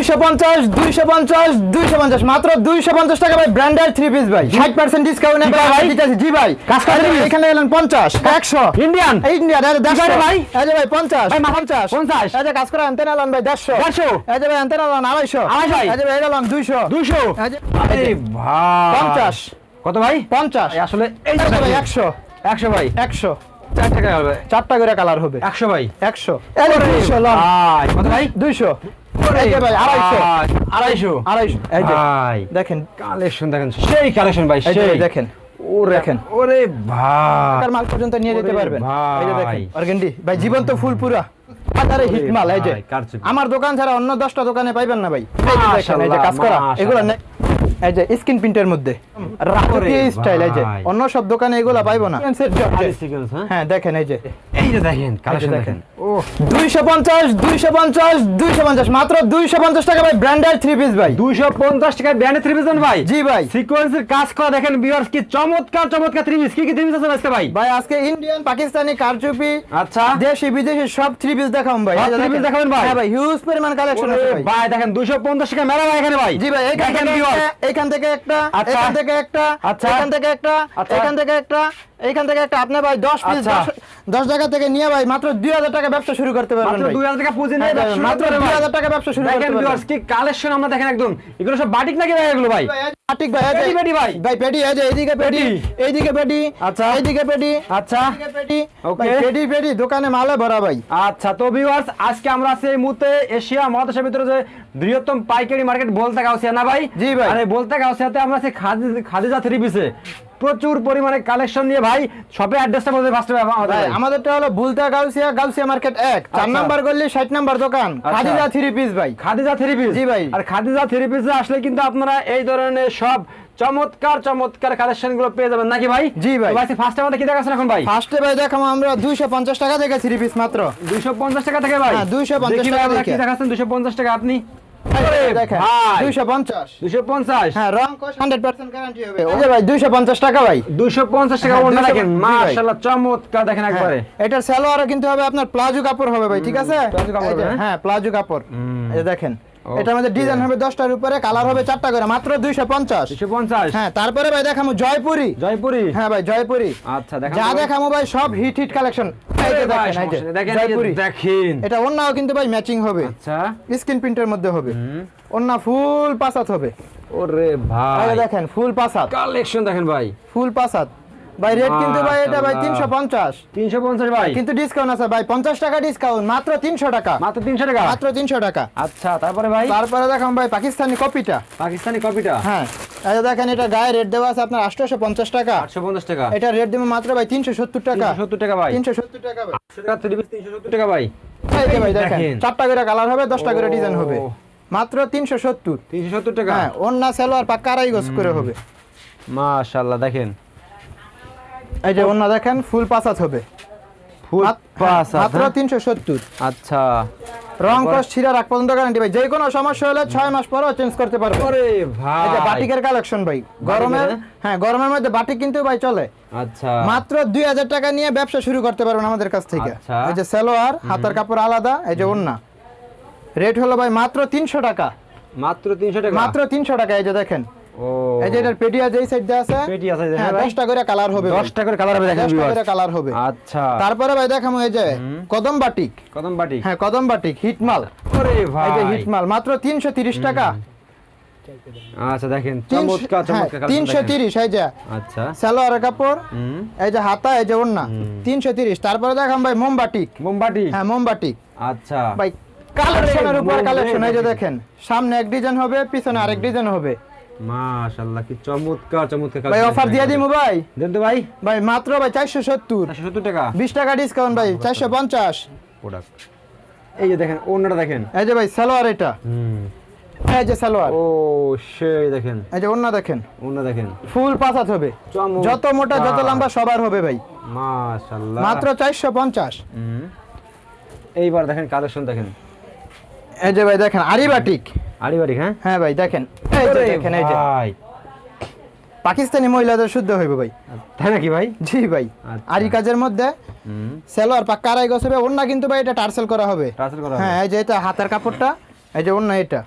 250 250 250 মাত্র 250 টাকা ভাই ব্র্যান্ডেড 3 পিস ভাই 60% ডিসকাউন্ট ভাই দিতেছি জি ভাই এখানে এলেন 50 100 ইন্ডিয়ান ইন্ডিয়ান আরে 100 ভাই এই যে ভাই 50 ভাই 50 50 এই যে কাজ করে আনতে এলেন ভাই 150 150 এই যে ভাই আনতে এলেন 250 এই যে ভাই এলেন 200 200 এই যে আরে ভাই 50 কত ভাই 50 আসলে এই এই যে ভাই 100 100 ভাই 100 4 টাকা হবে 4টা করে কালার হবে 100 ভাই 100 এই যে 200 লন ভাই কত ভাই 200 এই যে ভাই 250 250 250 এই যে ভাই দেখেন কালেকশন দেখেন সেই কালেকশন ভাই এই যে সেই দেখেন ওরে দেখেন ওরে ভাই টাকার মাল পর্যন্ত নিয়ে যেতে ওরে পারবেন ভাই। এই যে দেখেন অর্গেন্ডি ভাই জীবন্ত ফুল পুরা বাজারে হিট মাল এই যে ভাই, কারচুপি। আমার দোকান ছাড়া অন্য 10টা দোকানে পাইবেন না ভাই এই যে দেখেন এই যে কাজ করা মাশাআল্লাহ। এগুলো এই যে স্ক্রিন প্রিন্টের মধ্যে রাজকীয় স্টাইল এই যে ভাই। অন্য সব দোকানে এগুলো পাইবো না আরে সিকোয়েন্স হ্যাঁ হ্যাঁ দেখেন এই যে এই যে দেখেন কালেকশন দেখেন। দেখেন ও 250 250 250 মাত্র 250 টাকা ভাই ব্র্যান্ডেড 3 পিস ভাই 250 টাকায় ব্যান্ডে 3 পিস দেন ভাই জি ভাই সিকোয়েন্সের কাজ করা দেখেন ভিউয়ার্স কি চমৎকার চমৎকার 3 পিস কি 3 পিস আছে আজকে ভাই ভাই আজকে ইন্ডিয়ান পাকিস্তানি কারচুপি আচ্ছা দেশি বিদেশি সব 3 পিস দেখাম ভাই সব এই যে 3 পিস দেখেন। দেখাবেন ভাই? হ্যাঁ ভাই হিউজ পরিমাণ কালেকশন আছে ওরে ভাই ভাই দেখেন 250 টাকা মেলা ভাই এখানে ভাই জি ভাই দেখেন viewers। এখান থেকে একটা আচ্ছা। এখান থেকে একটা আচ্ছা। এখান থেকে একটা আচ্ছা। এখান থেকে একটা এইখান থেকে একটা আপনি ভাই 10 পিস আচ্ছা। 10 টাকা থেকে নিয়ে ভাই মাত্র 2000 টাকা ব্যবসা শুরু করতে পারবেন মাত্র ভাই 2000 টাকা পুঁজি নিয়ে হ্যাঁ, ব্যবসা শুরু মাত্র করতে পারবেন ভাই। 2000 টাকা ব্যবসা শুরু করতে দেখেন পারবেন ভিউয়ার্স কি কালেকশন আমরা দেখেন একদম এগুলো সব বাটিক নাকি ভাই এগুলো ভাই ঠিক ভাই এই যে- পেটি পেটি ভাই। ভাই পেটি এই যে এইদিকে পেটি পেটি। এইদিকে পেটি আচ্ছা। এইদিকে পেটি আচ্ছা এইদিকে পেটি Okay. ভাই পেটি পেটি দোকানে মালে ভরা ভাই আচ্ছা তো ভিউয়ার্স আজকে আমরা আছি এই মুহূর্তে এশিয়া মহাদেশের ভিতরে যে বৃহত্তম পাইকারি মার্কেট বলতে গাউসিয়া না ভাই জি ভাই। আরে বলতে গাউসিয়াতে আমরা আছি খাদিজা থ্রি পিসে প্রচুর পরিমাণে কালেকশন নিয়ে ভাই শপে অ্যাড্রেসটা বলতে ফার্স্টে ভাই আমাদেরটা হলো বুলতা গাউসিয়া মার্কেট 1 4 আচ্ছা। নাম্বার গলি 60 নাম্বার দোকান আচ্ছা। খাদিজা 3 পিস ভাই খাদিজা থ্রি পিস জি ভাই। আর খাদিজা থ্রি পিসে আসলে কিন্তু আপনারা এই ধরনের সব চমৎকার চমৎকার কালেকশন গুলো পেয়ে যাবেন নাকি ভাই জি ভাই। তো ভাই ফার্স্টে আমাদের কি দেখাচ্ছেন এখন ভাই ফার্স্টে ভাই দেখাবো আমরা 250 টাকা থেকে 3 পিস মাত্র 250 টাকা থেকে ভাই হ্যাঁ, 250 দেখি ভাই টাকা আপনারা থেকে। কি দেখাচ্ছেন 250 টাকা আপনি এই আরে দেখেন ভাই 250 250 হ্যাঁ রং কোশ 100% গ্যারান্টি হবে ওই যে ভাই 250 টাকা ভাই 250 টাকা হ্যাঁ, ওন্না 250 দেখেন জি ভাই। মাশাআল্লাহ চমৎকার দেখেন একবারে হ্যাঁ, এটার সালোয়ারও কিন্তু হবে আপনার প্লাজো কাপড় হবে ভাই ঠিক আছে প্লাজো কাপড় এই যে, হবে, হ্যাঁ প্লাজো কাপড় এই যে দেখেন Okay. এটার মধ্যে ডিজাইন হবে 10টার উপরে কালার হবে 4টা করে মাত্র 250 250 হ্যাঁ তারপরে ভাই দেখামু জয়পুরি জয়পুরি হ্যাঁ ভাই জয়পুরি আচ্ছা দেখেন যা দেখামু ভাই সব হিট কালেকশন এই যে দেখেন এই যে দেখেন এই যে জয়পুরি দেখেন এটা ওন্নাও কিন্তু ভাই ম্যাচিং হবে আচ্ছা স্ক্রিন প্রিন্টের মধ্যে হবে ওন্না ফুল পাসাত হবে ওরে এই ভাই যে দেখেন ফুল পাসাত কালেকশন দেখেন ভাই ফুল পাসাত ভাই রেট কিন্তু ভাই এটা ভাই মাশাআল্লাহ। 350 350 ভাই কিন্তু ডিসকাউন্ট আছে ভাই 50 টাকা ডিসকাউন্ট মাত্র 300 টাকা মাত্র 300 টাকা মাত্র 300 টাকা আচ্ছা তারপরে ভাই তারপরে দেখাম ভাই পাকিস্তানি কপিটা পাকিস্তানি কপিটা হ্যাঁ এই যে দেখেন এটা গায়ে রেট দেওয়া আছে আপনার 850 টাকা 850 টাকা এটা রেট দেবো মাত্র ভাই 370 টাকা 370 টাকা ভাই 370 টাকা ভাই 800 টাকা 3 পিস 370 টাকা ভাই এই যে ভাই দেখেন দেখেন। 4টা করে কালার হবে 10টা করে ও। ডিজাইন হবে মাত্র 370 370 টাকা হ্যাঁ ওন্না সালোয়ার পাক্কা আড়াই গজ করে হবে মাশাআল্লাহ দেখেন এই যে ওন্না দেখেন ফুল পাসাত হবে ফুল পাস মাত্র 370 আচ্ছা রং কস ছিড়া রাখ পর্যন্ত গ্যারান্টি ভাই যে কোনো সমস্যা হলে 6 মাস পরেও চেঞ্জ করতে পারবে ওরে ভাই এই যে বাটিকের কালেকশন ভাই গরমের হ্যাঁ গরমের মধ্যে বাটিক কিন্তু ভাই চলে আচ্ছা মাত্র 2000 টাকা নিয়ে ব্যবসা শুরু করতে পারবেন আমাদের কাছ থেকে আচ্ছা। এই যে সালোয়ার হাতার কাপড় আলাদা এই যে ওন্না রেট হলো ভাই মাত্র 300 টাকা মাত্র 300 টাকা মাত্র 300 টাকা এই যে দেখেন ও এই যে এটার পেটিয়া যেই সাইড দিয়ে আছে পেটি আছে যে, হ্যাঁ হ্যাঁ ভাই। 10টা করে কালার হবে 10 টাকা করে কালার হবে দেখেন 10টা viewers। করে কালার হবে আচ্ছা তারপরে ভাই দেখামু এই যে কদম বাটিক কদম বাটি হ্যাঁ কদম বাটিক হিট মাল ওরে ভাই এই যে হিট মাল মাত্র 330 টাকা আচ্ছা দেখেন চমৎকার চমৎকার কালার 330 এই যে আচ্ছা সালোয়ারের কাপড় হুম এই যে হাতা এই যে ওন্না 330 তারপরে দেখাম ভাই মোমবাটিক মোমবাটি হ্যাঁ মোমবাটিক আচ্ছা ভাই কালেকশনের উপর মোম কালেকশন এই যে দেখেন। দেখেন সামনে এক ডিজাইন হবে পিছনে আরেক ডিজাইন হবে মাশাআল্লাহ কি চমৎকার চমৎকার ভাই কালার অফার দিয়ে দিমু ভাই দেন তো ভাই ভাই মাত্র ভাই 470 470 টাকা 20 টাকা ডিসকাউন্ট ভাই 450 প্রোডাক্ট এই যে দেখেন ওন্নাটা দেখেন এই যে ভাই সালোয়ার এটা এই যে সালোয়ার ও সেই দেখেন এই যে ওন্না দেখেন ওন্না দেখেন ফুল পাসাত হবে চমৎকার। যত মোটা যত লম্বা সবার হবে ভাই মাশাআল্লাহ মাত্র 450 এইবার দেখেন কালেকশন দেখেন এই যে ভাই দেখেন আরি বাটিক আড়ি বাড়ি হ্যাঁ হ্যাঁ ভাই দেখেন এই যে দেখেন এই যে ভাই পাকিস্তানি মহিলাদের শুদ্ধ হইবে ভাই তাই নাকি ভাই জি ভাই আচ্ছা। আরি কাজের মধ্যে সালোয়ার পাক্কা আড়াই গজ হবে ওন্না কিন্তু ভাই এটা টার্সেল করা হবে টার্সেল করা হ্যাঁ এই যে এটা হাতের কাপড়টা এই যে ওন্না এটা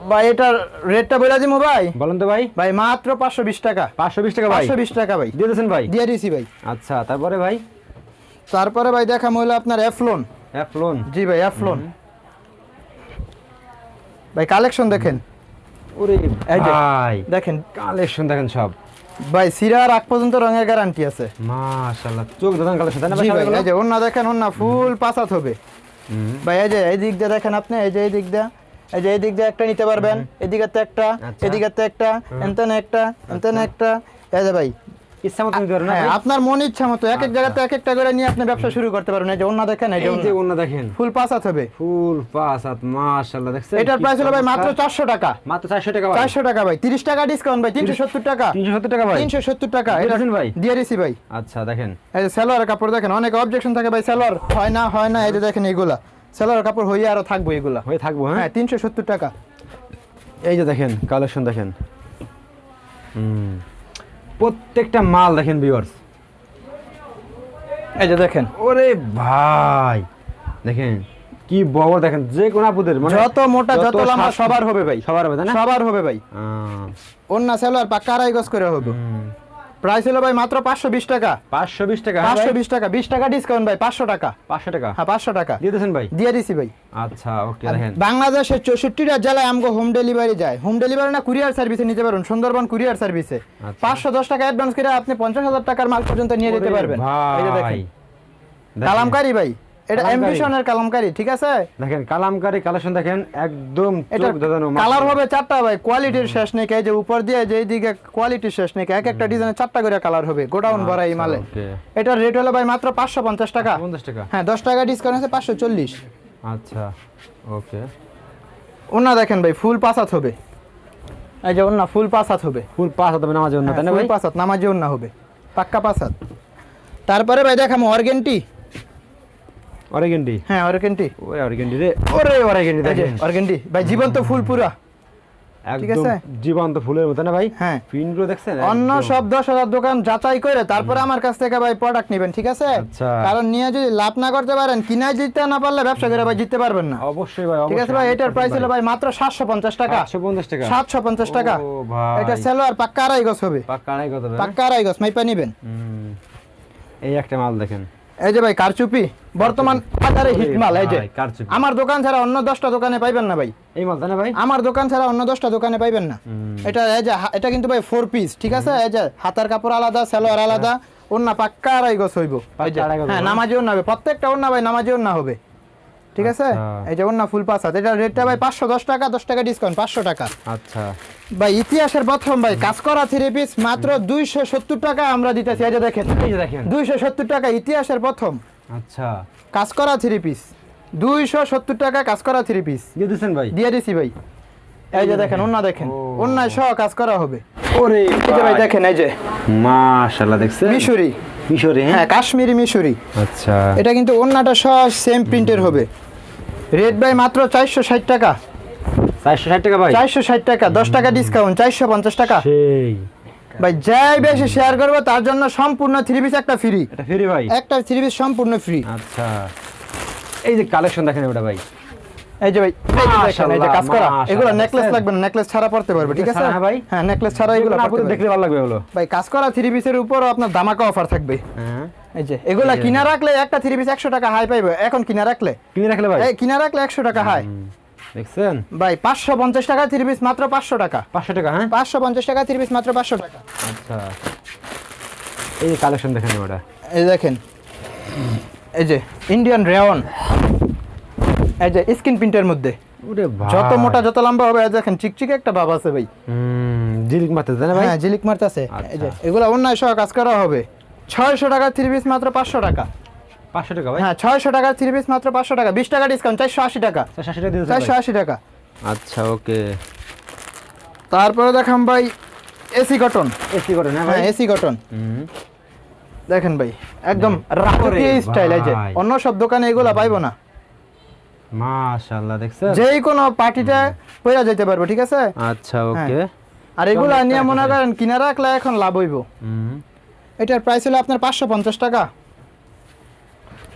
ভাই এটার রেটটা বলে দিমু ভাই। বলেন তো ভাই। ভাই মাত্র 520 টাকা। 520 টাকা ভাই। 520 টাকা ভাই। দিয়ে দিয়েছেন ভাই। দিয়ে দিছি ভাই। আচ্ছা, তারপরে ভাই। তারপরে ভাই দেখাম হলো আপনার এফলন। এফলন। জি ভাই এফলন। ভাই কালেকশন দেখেন। ওরে এই যে ভাই দেখেন কালেকশন দেখেন সব। ভাই সিরার আগ পর্যন্ত রঙের গ্যারান্টি আছে। মাশাআল্লাহ, চোখ দাদান কালেকশন তাই না ভাই? জি ভাই এই যে ওন্না দেখেন, ওন্না ফুল পাসাত হবে ভাই। এই যে এই দিক দিয়ে দেখেন আপনি, এই যে এই দিক দিয়ে, এই যে এই দিক দিয়ে একটা নিতে পারবেন, এদিকে তো একটা, আচ্ছা। এদিকে তো একটা, এনতেনে একটা, এনতেনে একটা। এই যে ভাই ইচ্ছা মতো নিতে পারেন না হ্যাঁ, ভাই? আপনার মন ইচ্ছা মতো এক এক জায়গাতে এক একটা করে নিয়ে আপনি ব্যবসা শুরু করতে পারবেন। এই যে ওন্না দেখেন, এই এই যে যে ওন্না দেখেন ফুল পাসাত হবে। ফুল পাঁচ হাত, মাশাআল্লাহ দেখছেন। এটার প্রাইস হলো ভাই মাত্র 400 টাকা। মাত্র 400 টাকা ভাই। 400 টাকা ভাই, 30 টাকা ডিসকাউন্ট ভাই, 370 টাকা। 370 টাকা ভাই। 370 টাকা দিয়ে এটা দিয়েছেন ভাই? দিয়ে দিছি ভাই। আচ্ছা দেখেন। এই যে সালোয়ার কাপড় দেখেন, অনেক অবজেকশন থাকে ভাই, সালোয়ার হয় না হয় না। এই যে দেখেন এইগুলা সালোয়ার কাপড় হইয়া আরো থাকবে এগুলা। হয়ে থাকবো হ্যাঁ। হ্যাঁ 370 টাকা। এই যে দেখেন কালেকশন দেখেন। প্রত্যেকটা মাল দেখেন ভিউয়ার্স। এই যে দেখেন ওরে ভাই দেখেন কি বড়, দেখেন যে কোন আপুদের মানে যত মোটা যত লম্বা সবার হবে ভাই, সবার হবে তাই না? সবার হবে ভাই। ওন্না সালোয়ার পাক্কা আড়াই গজ করে হবে। প্রাইস হলো ভাই মাত্র 520 টাকা। 520 টাকা হ্যাঁ ভাই? 520 টাকা, 20 টাকা ডিসকাউন্ট ভাই, 500 টাকা। 500 টাকা হ্যাঁ 500 টাকা দিয়ে দিয়েছেন ভাই? দিয়ে দিছি ভাই। আচ্ছা ওকে দেখেন। বাংলাদেশের 64টা জেলায় আমগো হোম ডেলিভারি যায়। হোম ডেলিভারি না কুরিয়ার সার্ভিসে নিতে পারবেন, সুন্দরবন কুরিয়ার সার্ভিসে। 510 টাকা অ্যাডভান্স করে আপনি 50,000 টাকার মাল পর্যন্ত নিয়ে যেতে পারবেন। এই যে দেখেন কালামকারী ভাই, এটা অ্যাম্বিশনের কালামকারী, ঠিক আছে? দেখেন কালামকারী কালেকশন দেখেন একদম এটা চোখ দাদানো। কালার হবে 4টা ভাই, কোয়ালিটির শেষ নেই। এই যে উপর দিয়ে যে এইদিকে কোয়ালিটির শেষ নেই, এক একটা ডিজাইনে 4টা করে কালার হবে, গোডাউন ভরা এই মালে। এটার রেট হলো ভাই মাত্র 550 টাকা। 50 টাকা হ্যাঁ 10 টাকা ডিসকাউন্ট আছে, 540। আচ্ছা ওকে। ওন্না দেখেন ভাই ফুল পাসাত হবে। এই যে ওন্না ফুল পাসাত হবে, ফুল পাঁচ হাত হবে নামাজের জন্য তাই না ভাই? ফুল পাসাত নামাজি ওন্না হবে, পাক্কা পাসাত। তারপরে ভাই দেখামো অর্গেন্টি। অরেগেন্ডি। হ্যাঁ অর্গেন্টি। ওরে অরেগেন্ডি রে, ওরে অরেগেন্ডি দেখেন। অর্গেন্টি ভাই জীবন্ত ফুল পুরা, ঠিক একদম আছে? জীবন্ত ফুলের মতো না ভাই? হ্যাঁ প্রিন্টগুলো দেখছেন? অন্য একদম। সব 10,000 দোকান যাচাই করে তারপরে আমার কাছ থেকে ভাই প্রোডাক্ট নেবেন, ঠিক আছে? আচ্ছা। কারণ নিয়ে যদি লাভ না করতে পারেন, কিনায় জিততে না পারলে ব্যবসা করে ভাই জিততে পারবেন না। অবশ্যই ভাই, ঠিক আছে ভাই, এটার প্রাইস হলো ভাই মাত্র 750 টাকা। 750 টাকা। 750 টাকা। ও ভাই। এটা সালোয়ার পাক্কা আড়াই গজ হবে, পাক্কা আড়াই কত হবে? পাক্কা আড়াই গজ মাইপা নেবেন। এই একটা মাল দেখেন। এই যে ভাই কারচুপি বর্তমান বাজারে হিট মাল। এই যে ভাই, কারচুপি। আমার দোকান ছাড়া অন্য 10টা দোকানে পাইবেন না ভাই। এই মাল তাই না ভাই? আমার দোকান ছাড়া অন্য 10টা দোকানে পাইবেন না। এটা এই যে এটা কিন্তু ভাই 4 পিস, ঠিক আছে? এই যে হাতার কাপড় আলাদা, সালোয়ার আলাদা, ওন্না পাক্কা আড়াই গজ হইব। এই যে আড়াই গজ হ্যাঁ হবে। নামাজি ওন্না হবে, প্রত্যেকটা ওন্না ভাই নামাজি ওন্না হবে, ঠিক আছে? আচ্ছা। এই যে ওন্না ফুল পাঁচ হাত, এটা রেটটা ভাই 510 টাকা, 10 টাকা ডিসকাউন্ট, 500 টাকা। আচ্ছা ভাই ইতিহাসের প্রথম ভাই কাজ করা 3 পিস মাত্র 270 টাকা আমরা দিতেছি। এই যে দেখেন, এই যে দেখেন। 270 টাকা ইতিহাসের প্রথম আচ্ছা কাজ করা 3 পিস, 270 টাকা কাজ করা 3 পিস দিয়ে দিছেন ভাই? দিয়ে দিছি ভাই। এই যে দেখেন ওন্না দেখেন, ও। ওন্নায় সহ কাজ করা হবে। ওরে এই যে ভাই দেখেন, এই যে মাশাআল্লাহ দেখছেন? মিশরি, মিশরি হ্যাঁ? হ্যাঁ কাশ্মীরি মিশরি। আচ্ছা এটা কিন্তু ওন্নাটা সহ সেম প্রিন্টের হবে। রেট ভাই মাত্র 460 টাকা। 460 টাকা ভাই? 460 টাকা, 10 টাকা ডিসকাউন্ট, 450 টাকা। সেই ভাই যাই বেশি শেয়ার করবো তার জন্য সম্পূর্ণ 3 পিস একটা ফ্রি, এটা ফ্রি ভাই? একটা 3 পিস সম্পূর্ণ ফ্রি। আচ্ছা এই যে কালেকশন দেখেন ওটা ভাই। এই যে ভাই এই যে দেখেন, এই যে কাজ করা, মাশাআল্লাহ, এগুলো নেকলেস দেখছেন? লাগবে না, নেকলেস ছাড়া পড়তে পারবে, ঠিক আছে? নেকলেস ছাড়া, হ্যাঁ ভাই? হ্যাঁ নেকলেস ছাড়া এগুলো এগুলো পড়তে পারবে। দেখলে ভালো লাগবে এগুলো ভাই কাজ করা 3 পিসের উপরও আপনার দামাকা অফার থাকবে। হ্যাঁ এই যে এগুলা কিনা রাখলে একটা 3 পিস 100 টাকা হাই পাইবে। এখন কিনা রাখলে, কিনে রাখলে ভাই? এই কিনা রাখলে 100 টাকা হাই। দেখছেন? ভাই 550 টাকা 3 পিস মাত্র 500 টাকা। 500 টাকা হ্যাঁ? 550 টাকা 3 পিস মাত্র 500 টাকা। আচ্ছা এই যে কালেকশন দেখেন ওটা। এই দেখেন, এই যে ইন্ডিয়ান রেয়ন, এই যে স্কিন প্রিন্টের মধ্যে ওরে ভাই যত মোটা যত লম্বা হবে। এই দেখেন চিকচিকে একটা ভাব আছে ভাই। জিলিক মারতে তাই না ভাই? হ্যাঁ ঝিলিক মারতেছে। আচ্ছা। এই যে এগুলা অন্যায় সহ কাজ করা হবে। 600 টাকা 3 পিস মাত্র 500 টাকা। 500 টাকা ভাই? হ্যাঁ 600 টাকা 3 পিস মাত্র 500 টাকা, 20 টাকা ডিসকাউন্ট, 480 টাকা। 480 টাকা দিয়েছেন ভাই? 480 টাকা। আচ্ছা ওকে। তারপরে দেখাম ভাই এসি কটন। এসি করে না ভাই? হ্যাঁ এসি কটন দেখেন ভাই, একদম রাজকীয় স্টাইল। এই যে ভাই। অন্য সব দোকানে এগুলা পাইবো না। মাশাআল্লাহ দেখছেন? যেই কোনো পার্টিতে পয়রা যেতে পারবো, ঠিক আছে? আচ্ছা ওকে। আর এগুলা নিয়ে মনে করেন কিনা রাখলে এখন লাভ হইব। এটার প্রাইস হলো আপনার 550 টাকা।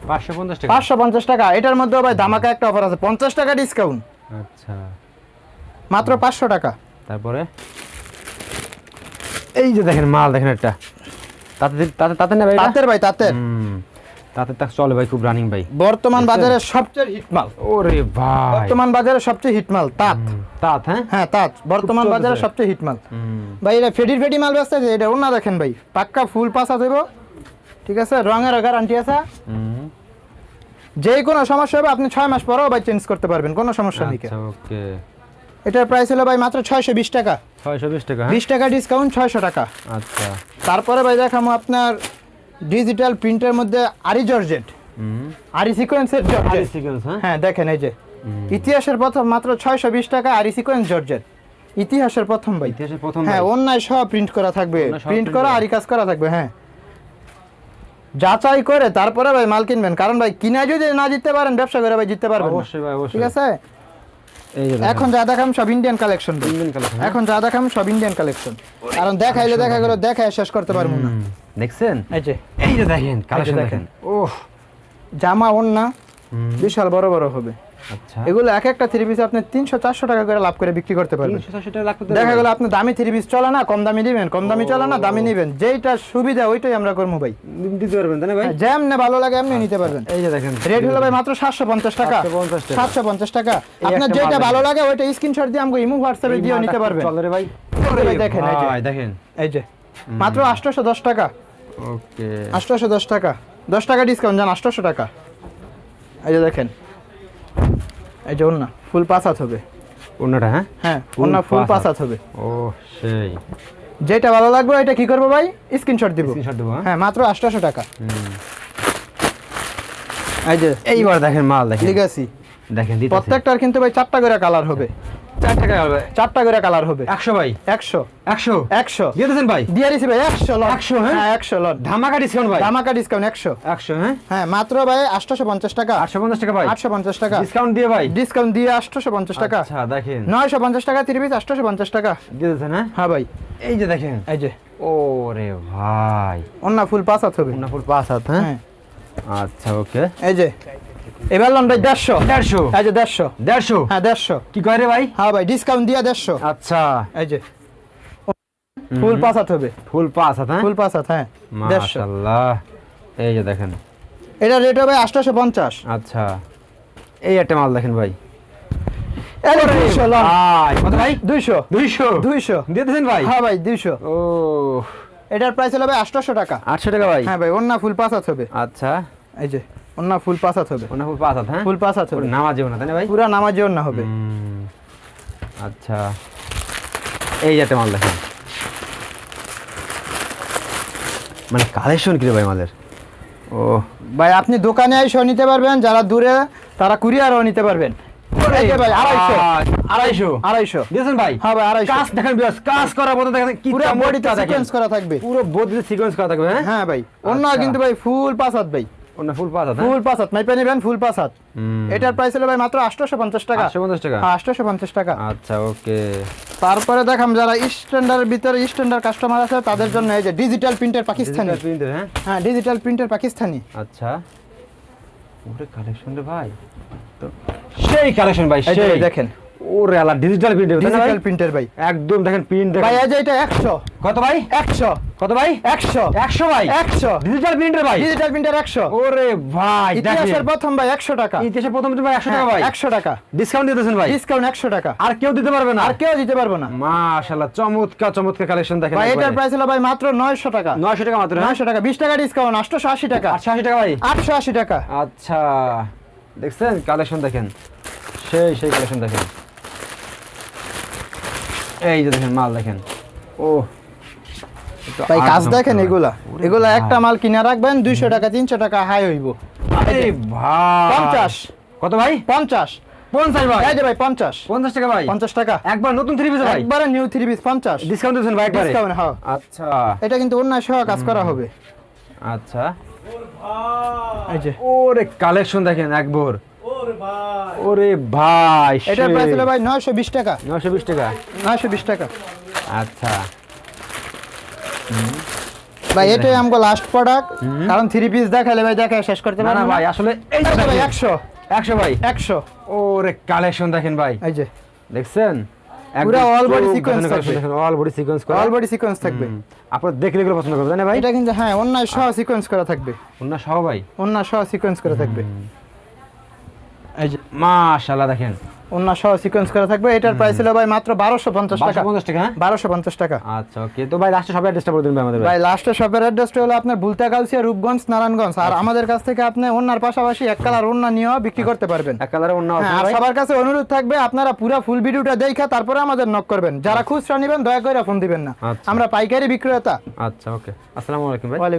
550 টাকা? 550 টাকা। এটার মধ্যে ভাই ধামাকা একটা অফার আছে, 50 টাকা ডিসকাউন্ট। আচ্ছা মাত্র 500 টাকা। তারপরে এই যে দেখেন মাল দেখেন একটা তাতে তাতে তাতে না ভাই এটা? তাঁতের ভাই, তাঁতের। তাতে তাক চলে ভাই খুব রানিং ভাই। বর্তমান বাজারে সবচেয়ে হিট মাল। ওরে ভাই বর্তমান বাজারে সবচেয়ে হিট মাল তাঁত। তাত হ্যাঁ হ্যাঁ তাঁত বর্তমান চলতেছে। বাজারে সবচেয়ে হিট মাল। ভাই এটা ফেডি মাল ব্যস্ত আছে, এটা ওনা দেখেন ভাই, পাক্কা ফুল পাসা দেব, ঠিক আছে, রঙের গ্যারান্টি আছে। যে কোনো সমস্যা হবে আপনি 6 মাস পরেও ভাই চেঞ্জ করতে পারবেন, কোনো সমস্যা নেই। আচ্ছা ওকে। এটার প্রাইস হলো ভাই মাত্র 620 টাকা। 620 টাকা 20 টাকা ডিসকাউন্ট, 600 টাকা। আচ্ছা তারপরে ভাই দেখাবো আপনার ডিজিটাল প্রিন্টের মধ্যে আরি জর্জেট, আরি সিকোয়েন্সের আরে জর্জেট। সিকোয়েন্স হ্যাঁ হ্যাঁ দেখেন এই যে ইতিহাসের প্রথম মাত্র 620 টাকা আরি সিকোয়েন্স জর্জেট, ইতিহাসের প্রথম ভাই। ইতিহাসের প্রথম হ্যাঁ ভাই। অন্যায় সব প্রিন্ট করা থাকবে, অন্যায় সব প্রিন্ট print করা করা। আরি কাজ করা থাকবে। হ্যাঁ যাচাই করে তারপরে ভাই মাল কিনবেন, কারণ ভাই কিনা যদি না জিততে পারেন ব্যবসা করে ভাই জিততে পারবেন না। অবশ্যই ভাই অবশ্যই। ঠিক আছে, এই যে এখন যা দেখাম সব ইন্ডিয়ান কালেকশন। ইন্ডিয়ান কালেকশন এখন যা দেখাম সব ইন্ডিয়ান কালেকশন, কারণ দেখাইলে দেখা গেল দেখায় শেষ করতে পারবো না। দেখছেন এই যে এই যে দেখেন কালেকশন দেখেন। দেখেন ওহ জামা ওন্না বিশাল বড় বড় হবে। আচ্ছা এগুলো এক একটা থ্রি পিস আপনি 300-400 টাকা করে লাভ করে বিক্রি করতে পারবেন। 360 টাকা লাগবে। দেখা গেল আপনি দামি থ্রি পিস চলে না, কম দামি দিবেন, কম দামি চলে না, দামি নিবেন, যেইটা সুবিধা ওইটাই আমরা করবো ভাই। দিতে পারবেন তাই না ভাই? যেমনি ভালো লাগে এমনি নিতে পারবেন। এই যে দেখেন রেট হলো ভাই মাত্র 750 টাকা। 750 টাকা। 750 টাকা। এই আপনার একটা যেটা মাল ভালো দেখেন। লাগে ওইটা স্ক্রিনশট দিয়ে আমাকে ইমো হোয়াটসঅ্যাপে দিয়েও নিতে পারবেন। চলে রে ভাই। ওরে ভাই দেখেন এই যে ভাই দেখেন এই যে মাত্র 810 টাকা। ওকে 810 টাকা, 10 টাকা ডিসকাউন্ট জান 800 টাকা। এই যে দেখেন এই যে ওন্না ফুল পাসাত হবে। অন্যটা হ্যাঁ হ্যাঁ ওন্না ফুল পাসাত হবে। ও সেই যেটা ভালো লাগবে এটা কি করবো ভাই, স্ক্রিনশট দিব। স্ক্রিনশট দেবো হ্যাঁ হ্যাঁ মাত্র 800 টাকা। এই যে এইবার দেখেন মাল দেখেন লিগাসি, দেখেন দিতেছি প্রত্যেকটার কিন্তু ভাই 4টা করে কালার হবে, 4 টাকা হবে 4টা করে কালার হবে। 100 ভাই 100 100 100 দিয়ে দেন ভাই দিয়ে দিছি ভাই 100 লট। 100 হ্যাঁ? হ্যাঁ 100 লট ধামাকা ডিসকাউন্ট ভাই ধামাকা ডিসকাউন্ট 100। 100 হ্যাঁ হ্যাঁ মাত্র ভাই 850 টাকা। 850 টাকা ভাই 850 টাকা ডিসকাউন্ট দিয়ে ভাই ডিসকাউন্ট দিয়ে 850 টাকা। আচ্ছা দেখেন 950 টাকা 3 পিস 850 টাকা। দিয়ে দেন হ্যাঁ হ্যাঁ ভাই এই যে দেখেন এই যে ওরে ভাই ওন্না ফুল পাসাত হবে। না ফুল পাস হাত হ্যাঁ হ্যাঁ আচ্ছা ওকে এই যে এবার লন ভাই 150। 150 এই যে 150। 150 হ্যাঁ 150। কি কয় রে ভাই হ্যাঁ ভাই ডিসকাউন্ট দিয়ে 150। আচ্ছা এই যে ফুল পাসাত হবে, ফুল পাস হাত হ্যাঁ ফুল পাসাত। হ্যাঁ 150। মাশাআল্লাহ এই যে দেখেন এটা রেট হবে 850। আচ্ছা এই একটা মাল দেখেন ভাই এই 200 লন ভাই কত ভাই 200 200 200। দিয়ে দেন ভাই হ্যাঁ ভাই 200। ও এটার প্রাইস হলো ভাই 800 টাকা। 800 টাকা ভাই হ্যাঁ ভাই ওন্না ফুল পাসাত হবে। আচ্ছা এই যে ওন্না ফুল পাসাত হবে, ওনা ফুল পাস হাত হ্যাঁ ফুল পাসাত হবে, নামাজেও না তাই না ভাই পুরা নামাজি ওন্না হবে। আচ্ছা এই যে একটা মাল দেখেন মানে কালেকশন কি রে ভাই মালের ও ভাই আপনি দোকানে এসেও নিতে পারবেন, যারা দূরে তারা কুরিয়ারও নিতে পারবেন। এই যে ভাই 250 250 250। দিয়েছেন ভাই হ্যাঁ ভাই 250। কাজ দেখেন বিয়াস কাজ করার মতো দেখেন কি পুরো চমৎকার বডিতে দেখেন। সিকোয়েন্স করা থাকবে। পুরো বডিতে সিকোয়েন্স করা থাকবে হ্যাঁ হ্যাঁ ভাই ওন্না আচ্ছা। কিন্তু ভাই ফুল পাসাত ভাই, ওনা ফুল পাস হাত ফুল পাসাত মাইপে নেবেন ফুল পাসাত। এটার প্রাইস হলো ভাই মাত্র 850 টাকা। 850 টাকা হ্যাঁ 850 টাকা। আচ্ছা ওকে তারপরে দেখাম যারা স্ট্যান্ডার্ডের ভিতরে স্ট্যান্ডার্ড কাস্টমার আছে তাদের জন্য এই যে ডিজিটাল প্রিন্টের পাকিস্তানি। ডিজিটাল প্রিন্টার হ্যাঁ হ্যাঁ ডিজিটাল প্রিন্টের পাকিস্তানি। আচ্ছা ওরে কালেকশন রে ভাই তো সেই কালেকশন ভাই এই যে সেই দেখেন ওরে আলা ডিজিটাল প্রিন্টার তাই না ভাই ডিজিটাল প্রিন্টের ভাই। একদম দেখেন প্রিন্ট ভাই দেখেন এই যে এটা 100 কত ভাই 100 কত ভাই 100 100 ভাই 100 ডিজিটাল প্রিন্টার ভাই ডিজিটাল প্রিন্টার 100। ওরে ভাই ইতিহাসের দেখেন প্রথম ভাই 100 টাকা। ইতিহাসে প্রথম দিন ভাই 100 টাকা ভাই 100 টাকা ডিসকাউন্ট দিতেছেন ভাই ডিসকাউন্ট 100 টাকা। আর কেউ দিতে পারবে না আর কেউ দিতে পারবো না। মাশাআল্লাহ চমৎকার চমৎকার কালেকশন দেখেন ভাই এটার প্রাইস হলো ভাই মাত্র 900 টাকা। 900 টাকা মাত্র হ্যাঁ 900 টাকা 20 টাকা ডিসকাউন্ট 880 টাকা। 880 টাকা ভাই 880 টাকা। আচ্ছা দেখছেন কালেকশন দেখেন সেই সেই কালেকশন দেখেন এই যে দেখেন মাল দেখেন ও একটু ভাই কাজ আট দেখেন নম্বর। এগুলা ওরে এগুলা ভাই। একটা মাল কিনা রাখবেন 200 টাকা 300 টাকা হাই হইব। আরে ভাই 50 কত ভাই 50 50 ভাই এই যে ভাই 50 50 টাকা ভাই 50 টাকা একবার নতুন থ্রি পিস ভাই একবারে নিউ 3 পিস 50 ডিসকাউন্ট দিয়েছেন ভাই একবারে ডিসকাউন্ট। হ্যাঁ আচ্ছা এটা কিন্তু অন্য সহ কাজ করা হবে। আচ্ছা এই যে ওরে কালেকশন দেখেন একবার ওরে ভাই এটার সেই। প্রাইস হলো ভাই 920 টাকা। 920 টাকা 920 টাকা আচ্ছা ভাই এটাই আমগো লাস্ট প্রোডাক্ট, কারণ 3 পিস দেখাইলে ভাই দেখায় শেষ করতে না পারবো না না ভাই আসলে এই এই যে ভাই দেখেন। 100 100 ভাই 100 ওরে কালেকশন দেখেন ভাই, এই যে দেখছেন পুরো all body sequence থাকবে। অল বডি সিকোয়েন্স করা, অল বডি সিকোয়েন্স থাকবে। আপনারা দেখলে এগুলো পছন্দ করবেন, তাই না ভাই? এটা কিন্তু হ্যাঁ অন্যায় সহ সিকোয়েন্স করা থাকবে, ওন্না সহ ভাই, অন্যায় সহ সিকোয়েন্স করা থাকবে। এই যে মাশাআল্লাহ দেখেন, অন্যায় সহ সিকোয়েন্স করা থাকবে। এটার প্রাইস ছিল ভাই মাত্র 1250 টাকা। 1250 টাকা, হ্যাঁ? 1250 টাকা। আচ্ছা ওকে, তো ভাই লাস্টে সবাই অ্যাড্রেসটা বলে দিন ভাই আমাদের ভাই। ভাই লাস্টের শপের অ্যাড্রেসটা হলো আপনার বুলতাগাউসিয়া, রূপগঞ্জ, নারায়ণগঞ্জ। আর আমাদের কাছ থেকে আপনি ওন্নার পাশাপাশি এক কালার ওন্না নিয়েও বিক্রি করতে পারবেন। এক কালারে ওন্না আছে হ্যাঁ, আর ভাই? সবার কাছে অনুরোধ থাকবে আপনারা পুরো ফুল ভিডিওটা দেখে তারপরে আমাদের নক করবেন। যারা খুচরা নেবেন দয়া করে ফোন দিবেন না, আচ্ছা। আমরা পাইকারি বিক্রেতা। আচ্ছা ওকে, আসসালামু আলাইকুম ভাই। ওয়ালাইকুম